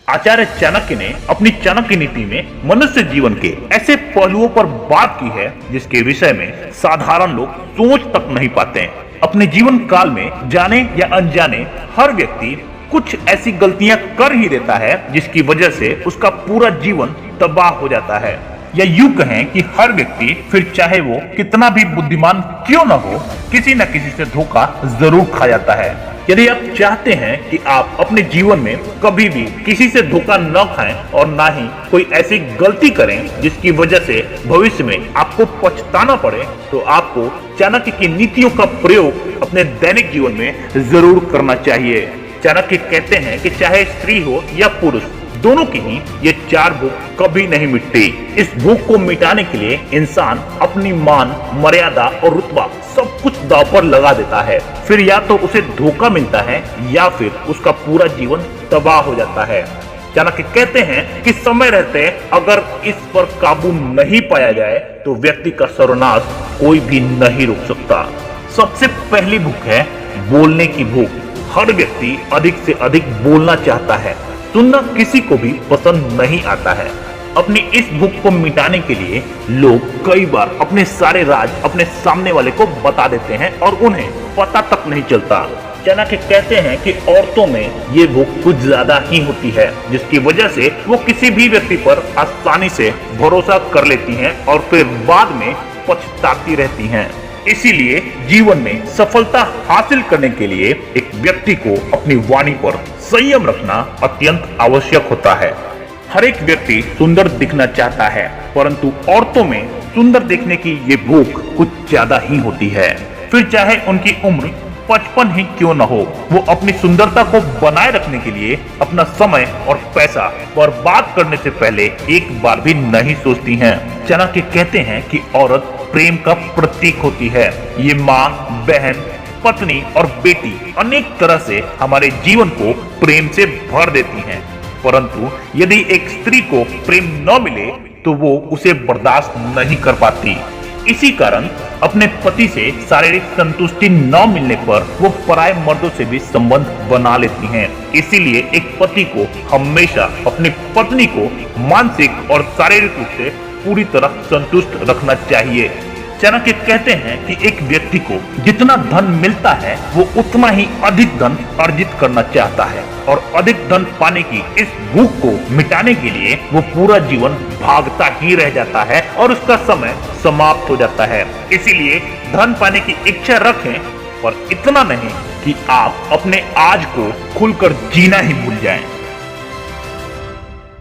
आचार्य चाणक्य ने अपनी चाणक्य नीति में मनुष्य जीवन के ऐसे पहलुओं पर बात की है जिसके विषय में साधारण लोग सोच तक नहीं पाते हैं। अपने जीवन काल में जाने या अनजाने हर व्यक्ति कुछ ऐसी गलतियां कर ही देता है जिसकी वजह से उसका पूरा जीवन तबाह हो जाता है। या यूं कहें कि हर व्यक्ति फिर चाहे वो कितना भी बुद्धिमान क्यों न हो, किसी न किसी से धोखा जरूर खा जाता है। यदि आप चाहते हैं कि आप अपने जीवन में कभी भी किसी से धोखा न खाएं और ना ही कोई ऐसी गलती करें जिसकी वजह से भविष्य में आपको पछताना पड़े, तो आपको चाणक्य की नीतियों का प्रयोग अपने दैनिक जीवन में जरूर करना चाहिए। चाणक्य कहते हैं कि चाहे स्त्री हो या पुरुष, दोनों की ही ये चार भूख कभी नहीं मिटती। इस भूख को मिटाने के लिए इंसान अपनी मान, मर्यादा और रुतबा सब कुछ दांव पर लगा देता है। फिर या तो उसे धोखा मिलता है या फिर उसका पूरा जीवन तबाह हो जाता है। चाणक्य कहते हैं कि समय रहते अगर इस पर काबू नहीं पाया जाए तो व्यक्ति का सर्वनाश कोई भी नहीं रोक सकता। सबसे पहली भूख है बोलने की भूख। हर व्यक्ति अधिक से अधिक बोलना चाहता है, सुनना किसी को भी पसंद नहीं आता है। अपनी इस भूख को मिटाने के लिए लोग कई बार अपने सारे राज अपने सामने वाले को बता देते हैं और उन्हें पता तक नहीं चलता। चाणक्य कहते हैं कि औरतों में ये भूख कुछ ज्यादा ही होती है, जिसकी वजह से वो किसी भी व्यक्ति पर आसानी से भरोसा कर लेती हैं और फिर बाद में पछताती रहती हैं। इसीलिए जीवन में सफलता हासिल करने के लिए एक व्यक्ति को अपनी वाणी पर संयम रखना अत्यंत आवश्यक होता है। हर एक व्यक्ति सुंदर दिखना चाहता है, परंतु औरतों में सुंदर देखने की ये भूख कुछ ज्यादा ही होती है। फिर चाहे उनकी उम्र 55 ही क्यों न हो, वो अपनी सुंदरता को बनाए रखने के लिए अपना समय और पैसा बर्बाद करने से पहले एक बार भी नहीं सोचती हैं। चाणक्य कहते हैं कि औरत प्रेम का प्रतीक होती है। ये माँ, बहन, पत्नी और बेटी अनेक तरह से हमारे जीवन को प्रेम से भर देती हैं। परंतु यदि एक स्त्री को प्रेम न मिले तो वो उसे बर्दाश्त नहीं कर पाती। इसी कारण अपने पति से शारीरिक संतुष्टि न मिलने पर वो पराये मर्दों से भी संबंध बना लेती हैं। इसीलिए एक पति को हमेशा अपनी पत्नी को मानसिक और शारीरिक रूप से पूरी तरह संतुष्ट रखना चाहिए। चाणक्य कहते हैं कि एक व्यक्ति को जितना धन मिलता है वो उतना ही अधिक धन अर्जित करना चाहता है और अधिक धन पाने की इस भूख को मिटाने के लिए वो पूरा जीवन भागता ही रह जाता है और उसका समय समाप्त हो जाता है। इसीलिए धन पाने की इच्छा रखें, पर इतना नहीं कि आप अपने आज को खुलकर जीना ही भूल जाएं।